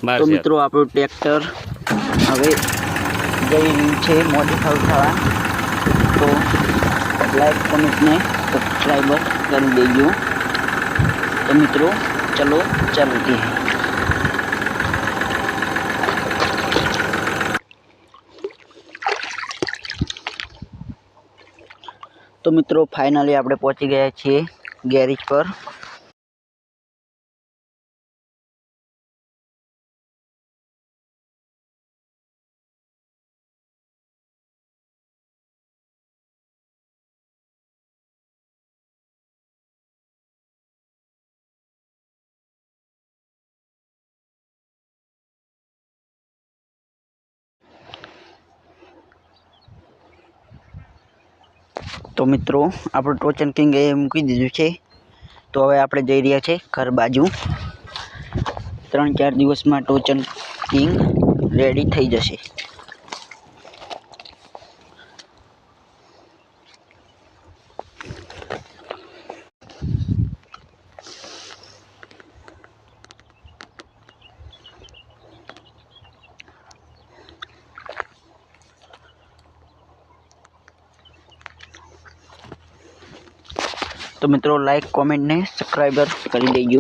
બહાર તો છે. મિત્રો આપણું ટ્રેક્ટર હવે જઈ રહ્યું છે મોડિફાઈ થવા, તો લાઈક કોમેન્ટ ને સબસ્ક્રાઈબર કરી દેજો। तो मित्रों चलो चलते हैं। तो मित्रों फाइनली આપણે પહોંચી ગયા છીએ ગેરેજ પર। तो मित्रों આપણું ટોચન કિંગ એ મૂકી દીધું છે, તો હવે આપણે જઈ રહ્યા છે ઘર બાજુ। 3-4 દિવસમાં ટોચન કિંગ રેડી થઈ જશે। तो मित्रों लाइक कमेंट ने सब्सक्राइबर कर दीजिए।